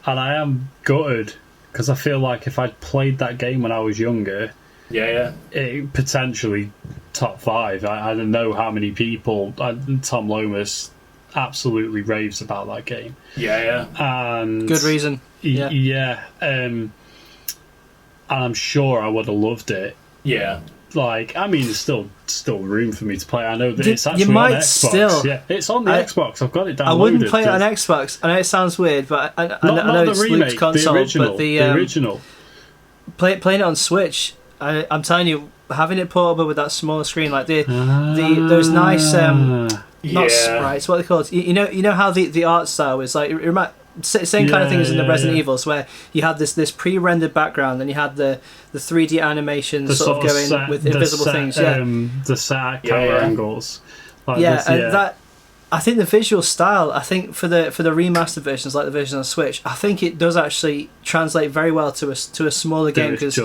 I am gutted because I feel like if I'd played that game when I was younger, it potentially top 5. I don't know how many people. Tom Lomas absolutely raves about that game. And good reason. And I'm sure I would have loved it. Like, I mean, there's still room for me to play. I know that it's actually on Xbox. It's on the Xbox. I've got it downloaded. I wouldn't play it on Xbox. I know it sounds weird, but I know it's Luke's console. The original. Playing it on Switch, I'm telling you, having it portable with that smaller screen, like those nice not sprites, what are they called? You know how the art style is like. Same kind of thing as in the Resident Evils, where you had this pre-rendered background, and you had the 3D animations sort of going with invisible things. The set camera angles. That I think the visual style. I think for the remastered versions, like the version on Switch, I think it does actually translate very well to a smaller game, because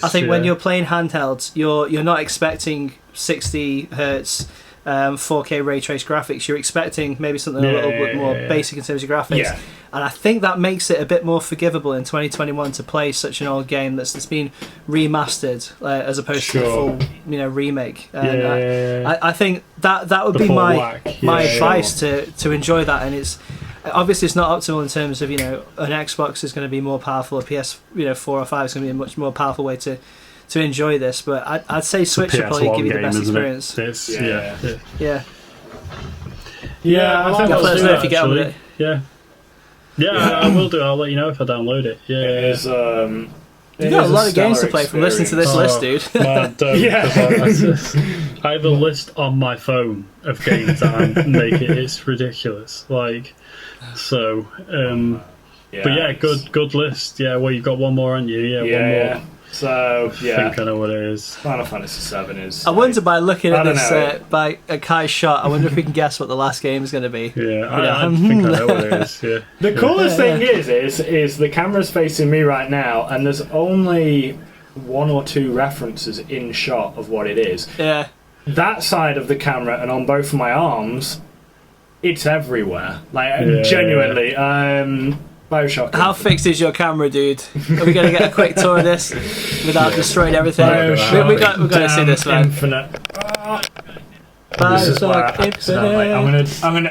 I think when you're playing handhelds, you're not expecting 60 hertz. 4K ray trace graphics. You're expecting maybe something a little bit more basic in terms of graphics, and I think that makes it a bit more forgivable in 2021 to play such an old game that's been remastered as opposed to a full remake. And I think that would be my advice to enjoy that. And it's obviously it's not optimal in terms of an Xbox is going to be more powerful, a PS 4 or 5 is going to be a much more powerful way to enjoy this, but I'd say Switch would probably give you the best experience. I think let us know if you get on with it. I will do. I'll let you know if I download it. It is. You've got a lot of games to play from listening to this list, dude. Man, I have a list on my phone of games that I'm making. It's ridiculous. But good list. Well, you've got one more, aren't you? One more. So I think I know what it is. Final Fantasy VII is. I wonder, by looking at this, by Kai's shot, I wonder if we can guess what the last game is going to be. I think I know what it is. The coolest thing is the camera's facing me right now, and there's only 1 or 2 references in shot of what it is. That side of the camera and on both of my arms, it's everywhere. Genuinely. BioShock. How fixed is your camera, dude? Are we going to get a quick tour of this without destroying everything? We've got to see this, man. Infinite. This is where accidentally.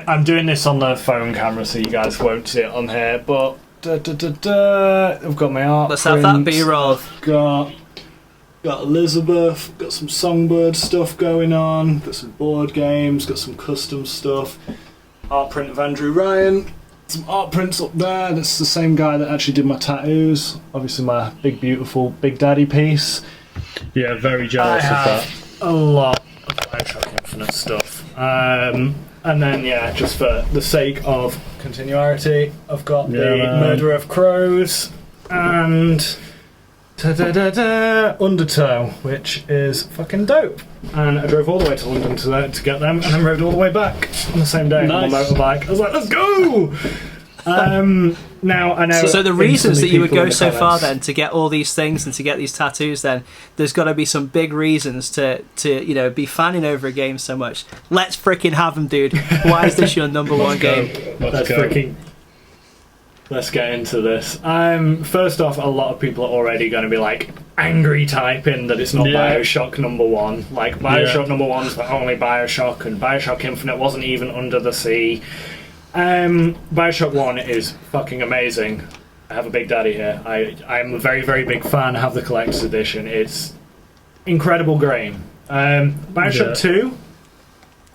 I'm doing this on the phone camera, so you guys won't see it on here. But I've got my art. Let's have that B-roll. Got Elizabeth. Got some Songbird stuff going on. Got some board games. Got some custom stuff. Art print of Andrew Ryan. Some art prints up there. That's the same guy that actually did my tattoos. Obviously my big beautiful Big Daddy piece. Yeah, very jealous of that. A lot of BioShock Infinite stuff. And then just for the sake of continuity, I've got the Murder of Crows and Undertow, which is fucking dope. And I drove all the way to London to get them, and then rode all the way back on the same day on my motorbike. I was like, let's go! Now I know. So the reasons that you would go so far then to get all these things and to get these tattoos, then there's got to be some big reasons to be fanning over a game so much. Let's freaking have them, dude. Why is this your number one game? Let's get into this. First off, a lot of people are already going to be like angry typing that it's not BioShock number 1. Like BioShock number 1's the only BioShock, and BioShock Infinite wasn't even Under the Sea. BioShock 1 is fucking amazing. I have a Big Daddy here. I'm a very, very big fan. I have the collector's edition. It's incredible game. BioShock 2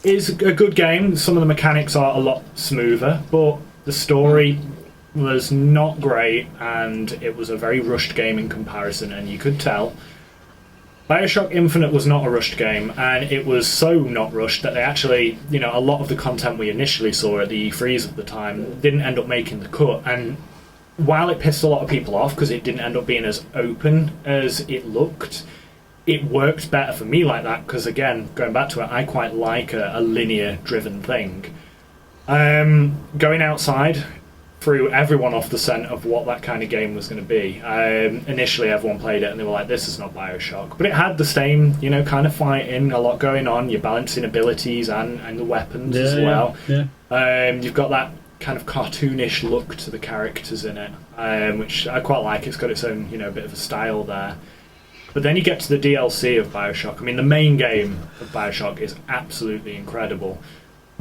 is a good game. Some of the mechanics are a lot smoother, but the story was not great, and it was a very rushed game in comparison, and you could tell. BioShock Infinite was not a rushed game, and it was so not rushed that they actually, a lot of the content we initially saw at the E3s at the time didn't end up making the cut, and while it pissed a lot of people off because it didn't end up being as open as it looked, it worked better for me like that because, again, going back to it, I quite like a linear driven thing. Going outside threw everyone off the scent of what that kind of game was going to be. Initially everyone played it and they were like, this is not Bioshock, but it had the same, you know, kind of fighting, a lot going on, you're balancing abilities and the weapons as well. You've got that kind of cartoonish look to the characters in it, which I quite like. It's got its own, you know, bit of a style there. But then you get to the DLC of Bioshock. I mean, the main game of Bioshock is absolutely incredible,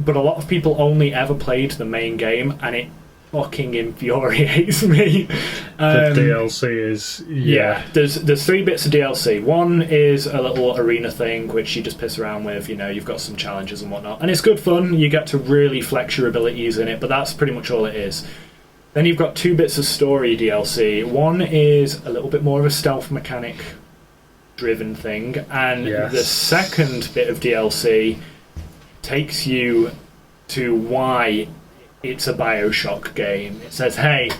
but a lot of people only ever played the main game, and it fucking infuriates me. The DLC is... Yeah, there's 3 bits of DLC. One is a little arena thing, which you just piss around with, you know, you've got some challenges and whatnot. And it's good fun, you get to really flex your abilities in it, but that's pretty much all it is. Then you've got 2 bits of story DLC. One is a little bit more of a stealth mechanic driven thing, and the second bit of DLC takes you to why it's a Bioshock game. It says, hey,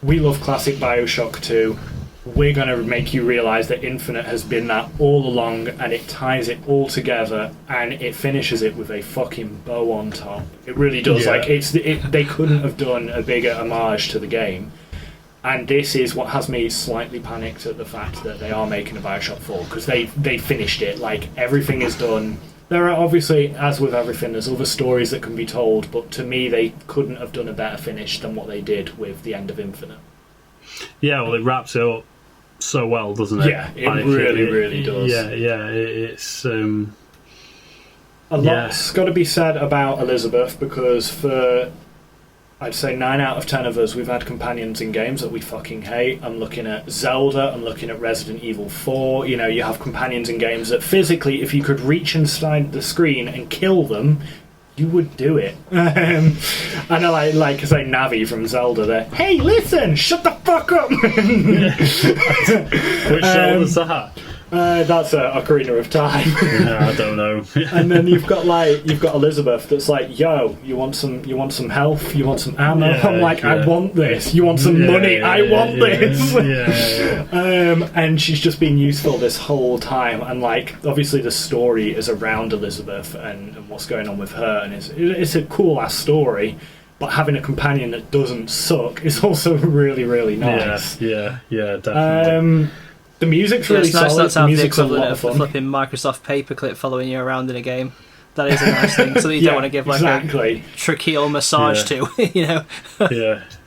we love classic Bioshock 2, we're going to make you realise that Infinite has been that all along, and it ties it all together, and it finishes it with a fucking bow on top. It really does. Like, they couldn't have done a bigger homage to the game. And this is what has me slightly panicked at the fact that they are making a Bioshock 4, because they finished it. Like, everything is done. There are obviously, as with everything, there's other stories that can be told, but to me they couldn't have done a better finish than what they did with the end of Infinite. Yeah, well, it wraps it up so well, doesn't it? Yeah, it really does. It's... A lot's got to be said about Elizabeth, because for, I'd say 9 out of 10 of us, we've had companions in games that we fucking hate. I'm looking at Zelda, I'm looking at Resident Evil 4. You know, you have companions in games that physically, if you could reach inside the screen and kill them, you would do it. And I like I say, Navi from Zelda there. Hey, listen, shut the fuck up! Which Zelda's that? That's Ocarina of Time. I don't know. And then you've got Elizabeth that's like, yo, you want some health, you want some ammo? I'm like, I want this. You want some money? I want this. And she's just been useful this whole time, and like, obviously the story is around Elizabeth and what's going on with her, and it's a cool ass story. But having a companion that doesn't suck is also really, really nice. Yeah, definitely. The music's really solid. Nice not to have the music's the equivalent a lot of of fun. flipping Microsoft paperclip following you around in a game. That is a nice thing. So that you don't want to give like a tracheal massage to, you know.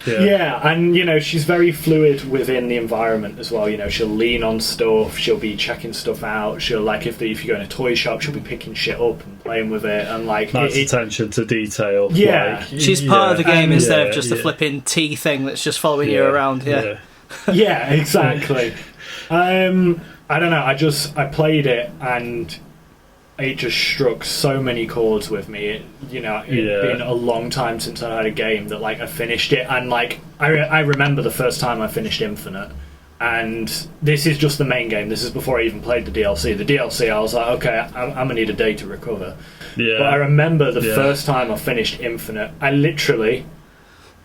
Yeah, and you know, she's very fluid within the environment as well. You know, she'll lean on stuff, she'll be checking stuff out. She'll like if you go in a toy shop, she'll be picking shit up and playing with it, and like nice attention to detail. Yeah, she's part of the game instead of just a flipping T thing that's just following you around. Yeah, exactly. I don't know. I played it and it just struck so many chords with me. It'd been a long time since I had a game that like I finished it, and like I remember the first time I finished Infinite, and this is just the main game. This is before I even played the DLC. The DLC, I was like, okay, I'm gonna need a day to recover. Yeah. But I remember the first time I finished Infinite, I literally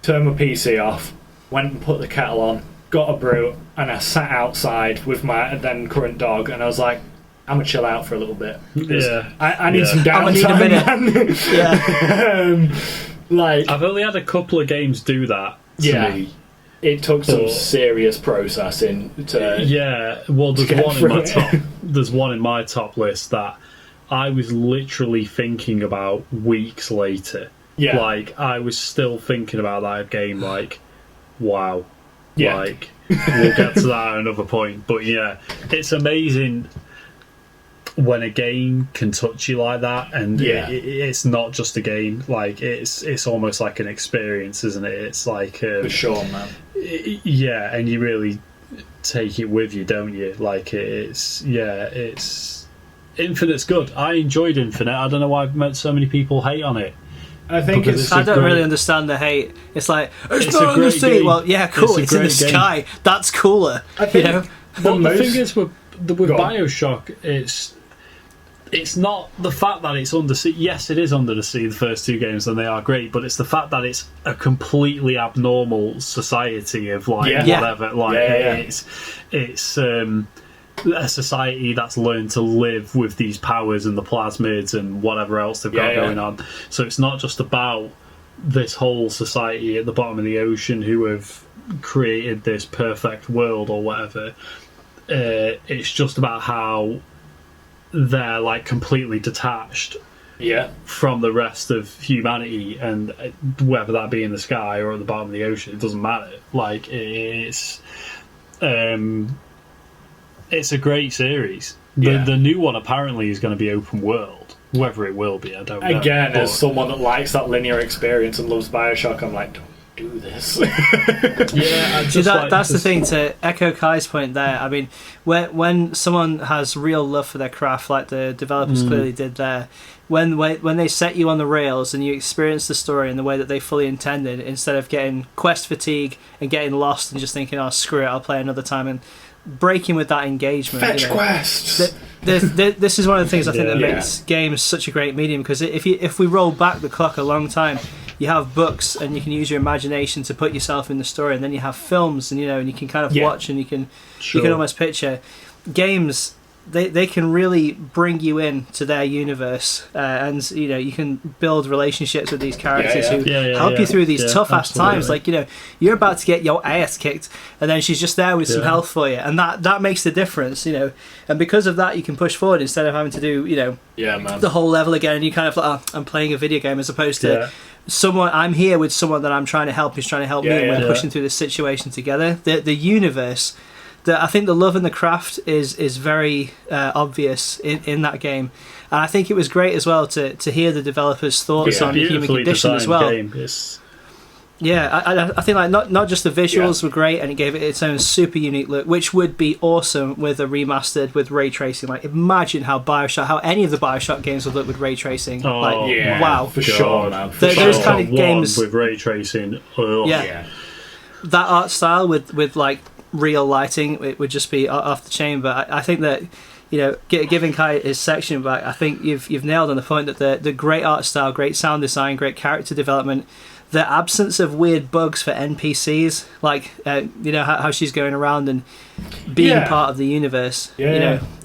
turned my PC off, went and put the kettle on, got a brew, and I sat outside with my then current dog, and I was like, I'm gonna chill out for a little bit. I need some downtime. I need a minute. Like, I've only had a couple of games do that to me. It took some serious processing to. Well, there's one in my top list that I was literally thinking about weeks later. Yeah, like I was still thinking about that game. Like, wow. Yeah. Like, we'll get to that at another point. But yeah, it's amazing when a game can touch you like that, and it's not just a game. Like, it's almost like an experience, isn't it? It's like for sure, man. And you really take it with you, don't you? Like, it's Infinite's good. I enjoyed Infinite. I don't know why I've met so many people hate on it. I think I don't really understand the hate. It's like, it's not in the sea. Well, yeah, cool, it's in the sky. That's cooler. I think, the thing is with Bioshock, it's not the fact that it's undersea. Yes, it is under the sea, the first two games, and they are great, but it's the fact that it's a completely abnormal society of whatever. It's a society that's learned to live with these powers and the plasmids and whatever else they've got going on. So it's not just about this whole society at the bottom of the ocean who have created this perfect world or whatever. It's just about how they're like completely detached from the rest of humanity, and whether that be in the sky or at the bottom of the ocean, it doesn't matter. Like, it's a great series. The new one apparently is going to be open world. Whether it will be, I don't know. Again, as someone that likes that linear experience and loves Bioshock, I'm like, don't do this. That's the thing, to echo Kai's point there. I mean, when someone has real love for their craft, like the developers clearly did there, when they set you on the rails and you experience the story in the way that they fully intended, instead of getting quest fatigue and getting lost and just thinking, oh, screw it, I'll play another time, and breaking with that engagement. Fetch quests! This is one of the things I think that makes games such a great medium, because if we roll back the clock a long time, you have books and you can use your imagination to put yourself in the story, and then you have films, and and you can kind of watch, and you can almost picture. Games, they can really bring you in to their universe, and you can build relationships with these characters who help you through these tough ass times. Like, you're about to get your ass kicked, and then she's just there with some health for you, and that makes the difference. And because of that, you can push forward instead of having to do the whole level again, and you kind of like, oh, I'm playing a video game, as opposed to someone, I'm here with someone that I'm trying to help, who's trying to help me, and we're pushing through this situation together. The universe, I think the love and the craft is very obvious in that game, and I think it was great as well to hear the developers' thoughts on the human condition as well. I think like not just the visuals were great, and it gave it its own super unique look, which would be awesome with a remastered with ray tracing. Like, imagine how any of the Bioshock games would look with ray tracing. Wow, for sure, man. Those kind of games with ray tracing. That art style with like real lighting, it would just be off the chain. But I think that giving Kai his section back, I think you've nailed on the point that the great art style, great sound design, great character development, the absence of weird bugs for NPCs, like how she's going around and being part of the universe.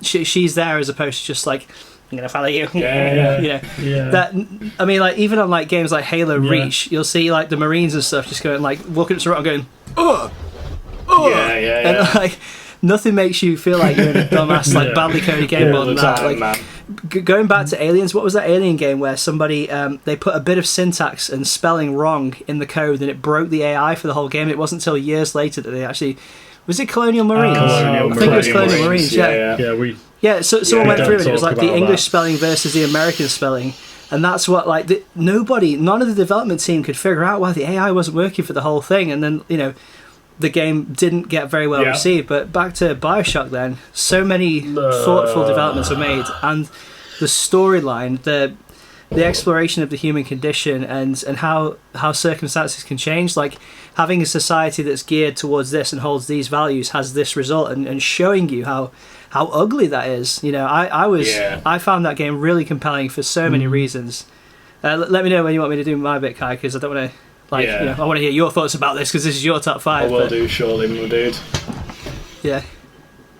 She's there as opposed to just like, I'm gonna follow you. That, I mean, like, even on like games like Halo Reach, you'll see like the Marines and stuff just going, like, walking up to the rock and going, and like, nothing makes you feel like you're in a dumbass, like, badly coded game more than that. Like, going back to Aliens, what was that Alien game where somebody they put a bit of syntax and spelling wrong in the code, and it broke the AI for the whole game? It wasn't until years later that they actually, was it Colonial Marines? I think it was Colonial Marines. So someone went through it. It was like the English spelling versus the American spelling. And that's what, like, none of the development team could figure out why the AI wasn't working for the whole thing. And then, the game didn't get very well received. But back to Bioshock then, so many thoughtful developments were made, and the storyline, the exploration of the human condition, and how circumstances can change. Like, having a society that's geared towards this and holds these values has this result, and showing you how ugly that is. I found that game really compelling for so many reasons. Let me know when you want me to do my bit, Kai, because I don't want to. I want to hear your thoughts about this, because this is your top 5. I will do, surely, my dude. Yeah.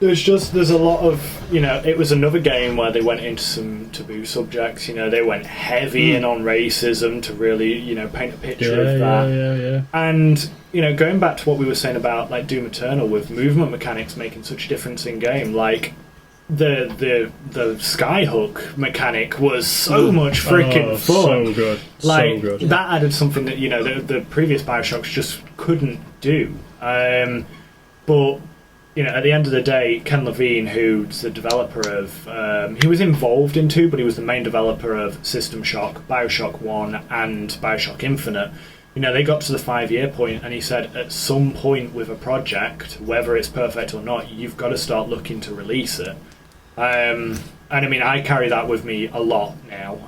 There's a lot of, it was another game where they went into some taboo subjects. They went heavy in on racism to really, paint a picture of that. And, going back to what we were saying about, like, Doom Eternal, with movement mechanics making such a difference in game, like, the skyhook mechanic was so much freaking fun. So good. Like, so good. That added something that the previous Bioshocks just couldn't do. But at the end of the day, Ken Levine, who's the developer of, he was involved in 2, but he was the main developer of System Shock, Bioshock 1, and Bioshock Infinite. They got to the 5-year point, and he said, at some point with a project, whether it's perfect or not, you've got to start looking to release it. And I mean, I carry that with me a lot now.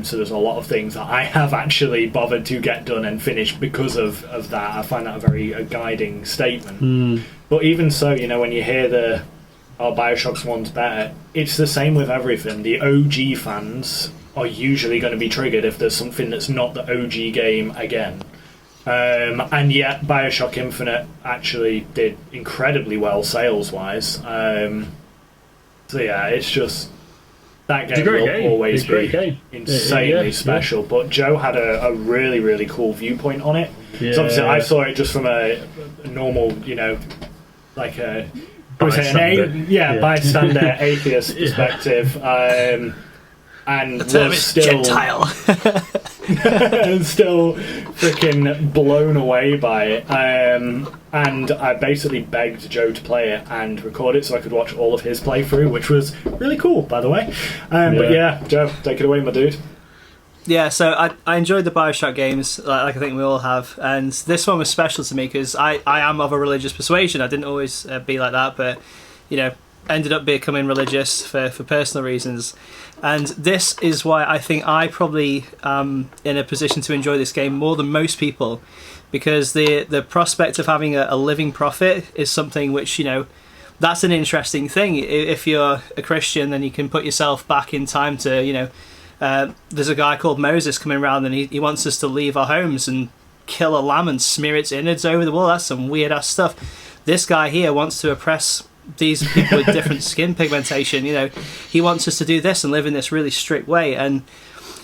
So there's a lot of things that I have actually bothered to get done and finished because of that. I find that a very guiding statement. But even so, when you hear oh, Bioshock's one's better. It's the same with everything. The OG fans are usually going to be triggered if there's something that's not the OG game again. And yet Bioshock Infinite actually did incredibly well sales-wise. So yeah, it's just... That game will always be insanely special. But Joe had a really, really cool viewpoint on it. Yeah. So obviously I saw it just from a normal, like a... bystander atheist perspective. And was still Gentile. still freaking blown away by it. And I basically begged Joe to play it and record it so I could watch all of his playthrough, which was really cool, by the way. But yeah, Joe, take it away, my dude. Yeah, so I enjoyed the Bioshock games, like I think we all have, and this one was special to me because I am of a religious persuasion. I didn't always be like that, but ended up becoming religious for personal reasons. And this is why I think I probably am in a position to enjoy this game more than most people, because the prospect of having a living prophet is something which, that's an interesting thing. If you're a Christian, then you can put yourself back in time to, there's a guy called Moses coming around and he wants us to leave our homes and kill a lamb and smear its innards over the wall. That's some weird ass stuff. This guy here wants to oppress these people with different skin pigmentation. He wants us to do this and live in this really strict way. And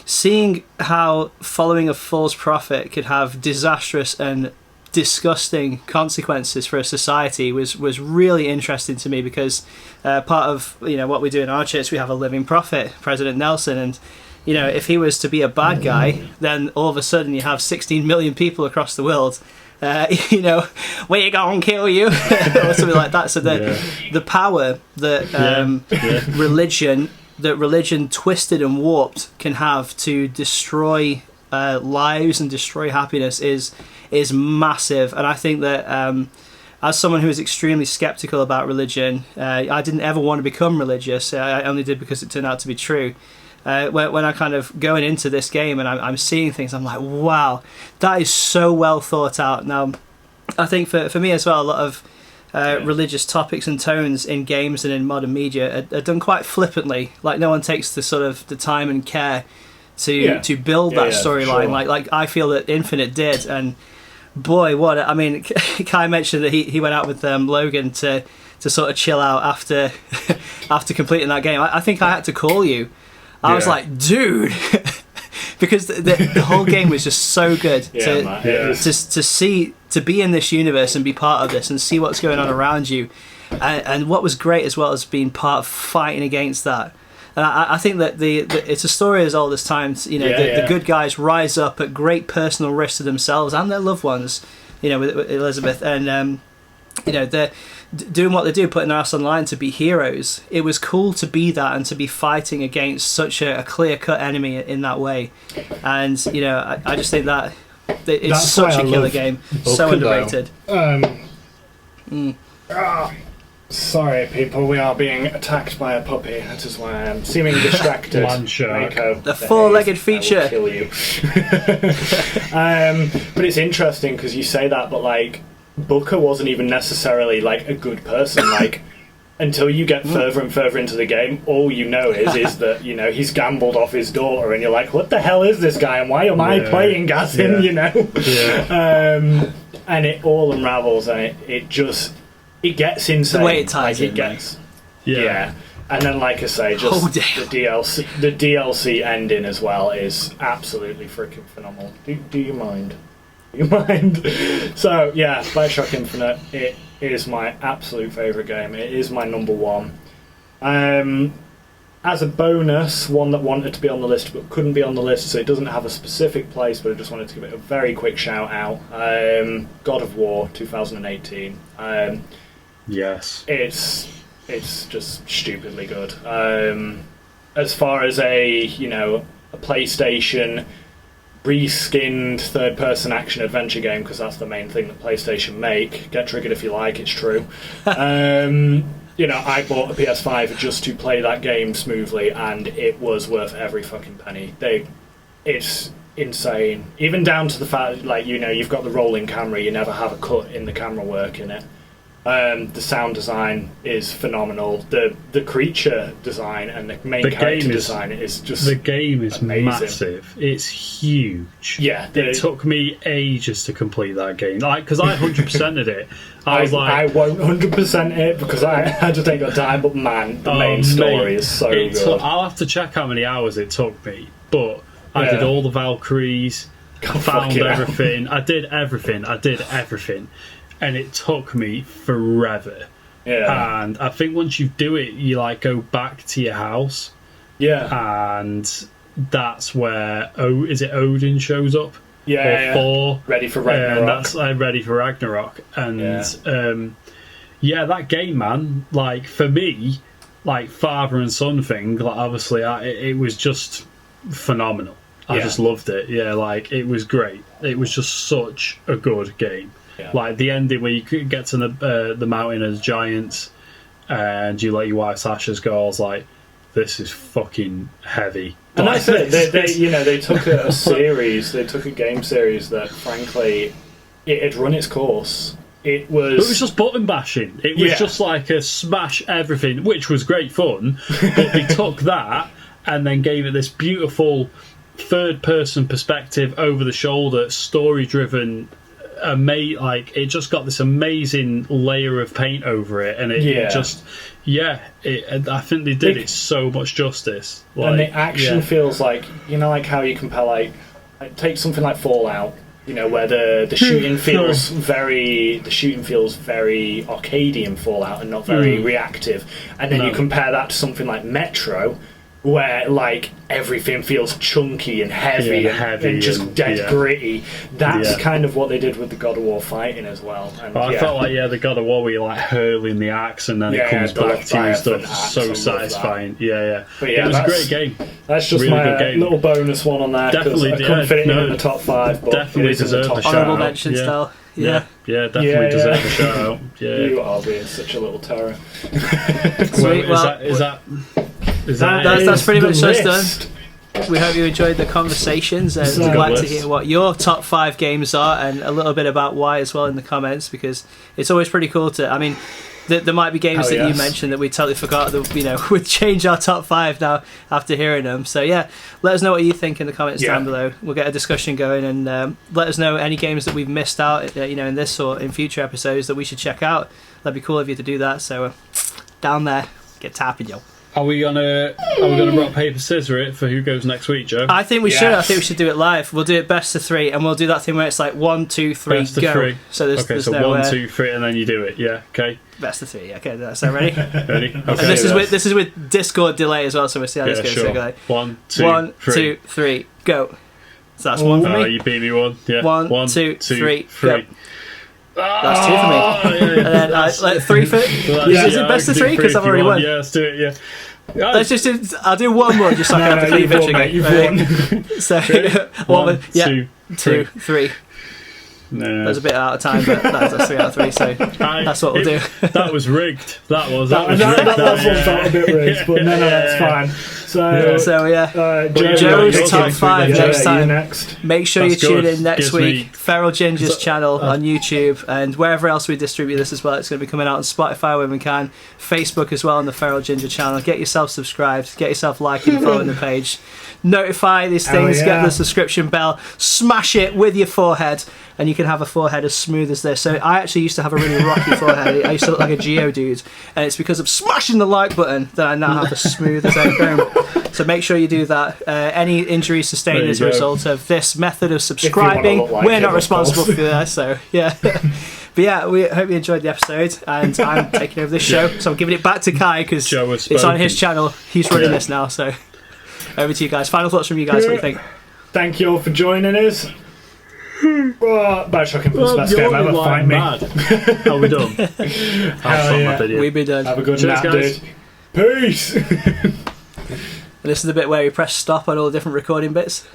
seeing how following a false prophet could have disastrous and disgusting consequences for a society was really interesting to me, because part of what we do in our church, we have a living prophet, President Nelson, and if he was to be a bad guy, then all of a sudden you have 16 million people across the world we're gonna kill you or something like that. So the power that religion twisted and warped can have to destroy lives and destroy happiness is massive. And I think that as someone who is extremely skeptical about religion, I didn't ever want to become religious. I only did because it turned out to be true. When I kind of going into this game and I'm seeing things, I'm like, wow, that is so well thought out. Now, I think for me as well, a lot of religious topics and tones in games and in modern media are done quite flippantly. Like, no one takes the sort of the time and care to build that storyline. Sure. Like I feel that Infinite did, and boy, Kai mentioned that he went out with Logan to sort of chill out after completing that game. I think I had to call you. I was like, dude, because the whole game was just so good to be in this universe and be part of this and see what's going on around you, and what was great as well as being part of fighting against that. And I think that it's a story as old as time. The good guys rise up at great personal risk to themselves and their loved ones. With Elizabeth, and they're doing what they do, putting their ass on the line to be heroes. It was cool to be that and to be fighting against such a clear-cut enemy in that way. And I just think that it's such a killer game, so underrated. Sorry, people, we are being attacked by a puppy. That is why I am seeming distracted. Mako, the four-legged feature. I will kill you. But it's interesting because you say that, but like, Booker wasn't even necessarily like a good person. Like, until you get further and further into the game, all you know is that he's gambled off his daughter, and you're like, what the hell is this guy, and why am I playing as him? And it all unravels, and it gets insane. The way it ties in, and then, like I say, just the DLC ending as well is absolutely freaking phenomenal. Do you mind? So yeah, Bioshock Infinite, it is my absolute favourite game. It is my number one. As a bonus, one that wanted to be on the list but couldn't be on the list, so it doesn't have a specific place, but I just wanted to give it a very quick shout out. God of War 2018. Yes, it's just stupidly good. As far as a PlayStation reskinned third-person action adventure game, because that's the main thing that PlayStation make. Get triggered if you like, it's true. I bought a PS5 just to play that game smoothly, and it was worth every fucking penny. It's insane. Even down to the fact, you've got the rolling camera, you never have a cut in the camera work in it. The sound design is phenomenal. The creature design and the main character design is just the game is amazing. Massive. It's huge. Yeah, it took me ages to complete that game. Like, because I 100%ed it. I won't 100% it because I just ain't got time. But man, the main story is so good. I'll have to check how many hours it took me, but I did all the Valkyries, found everything. I did everything. And it took me forever. Yeah. And I think once you do it, you like go back to your house. Yeah. And that's where is it Odin shows up? Yeah. Or Thor. Ready for Ragnarok. And that's Ready for Ragnarok. And that game, man. Like for me, like father and son thing. Like obviously, it was just phenomenal. I just loved it. Yeah, like it was great. It was just such a good game. Yeah. Like the ending where you could get to the mountain as giants and you let your wife's ashes go, I was like, this is fucking heavy. And that's it. They took a series, they took a game series that frankly it had run its course. It was just button bashing. It was just like a smash everything, which was great fun. But they took that and then gave it this beautiful third person perspective, over the shoulder, story driven. Like it just got this amazing layer of paint over it, and I think they did it so much justice. Like, and the action feels like like how you compare like take something like Fallout, where the shooting feels very arcadey in Fallout and not very reactive, and then you compare that to something like Metro, where like everything feels chunky and heavy and just dead gritty. That's kind of what they did with the God of War fighting as well. And, I felt like the God of War where you're like hurling the axe and then it comes back to you and stuff. So satisfying. But it was a great game. That's just really my little bonus one on that. Definitely I couldn't fit it in the top 5, but definitely deserved a shout out. Honourable mention style. Definitely deserves a shout out. You are being such a little terror. Sweet. That's pretty much us done. We hope you enjoyed the conversations, and we'd like to hear what your top 5 games are and a little bit about why as well in the comments, because it's always pretty cool to. I mean, there might be games that you mentioned that we totally forgot that we'd change our top 5 now after hearing them. So let us know what you think in the comments down below. We'll get a discussion going, and let us know any games that we've missed out, in this or in future episodes that we should check out. That'd be cool of you to do that. So down there, get tapping, yo. Are we gonna rock paper scissors it for who goes next week, Joe? I think we should. I think we should do it live. We'll do it best of 3, and we'll do that thing where it's like 1, 2, 3, best go. Of 3. So there's no 1, 2, 3, and then you do it. Yeah, okay. Best of 3. Okay, so ready? Ready. Okay. And this is with Discord delay as well, so we'll see how this goes. Sure. So go like, 1, 2, 1, 3. 2, 3, go. So that's 1 for me. You beat me 1. Yeah. 1, 2, 3, go. That's 2 for me. And then 3 for. Is it best of 3? Because I've already won. Yeah, let's do it. Yeah. Let's just I'll do one more just so I can have to clean picture. You've won. So 1, 2, 3. No. That's a bit out of time, but that's 3 out of 3, so that's what we'll do. That was rigged. That was rigged. That felt a bit rigged, but no, that's fine. So Joe's top 5 next time. Next. Make sure you tune in next week. FeralGinger's channel on YouTube and wherever else we distribute this as well. It's going to be coming out on Spotify when we can, Facebook as well on the FeralGinger channel. Get yourself subscribed, get yourself liking, following the page. Notify these things, get the subscription bell, smash it with your forehead, and you can have a forehead as smooth as this. So I actually used to have a really rocky forehead. I used to look like a Geodude, and it's because of smashing the like button that I now have as smooth as a boom. So make sure you do that. Any injuries sustained as a result of this method of subscribing, we're not responsible for that. So But we hope you enjoyed the episode, and I'm taking over this show, so I'm giving it back to Kai because it's on his channel. He's running this now, so over to you guys. Final thoughts from you guys. What do you think? Thank you all for joining us. Bioshock Infinite's best game ever. Find me. Are we done? Hell yeah. We've been done. Have a good night, dude. Peace. And this is the bit where we press stop on all the different recording bits.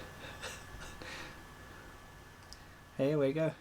Here we go.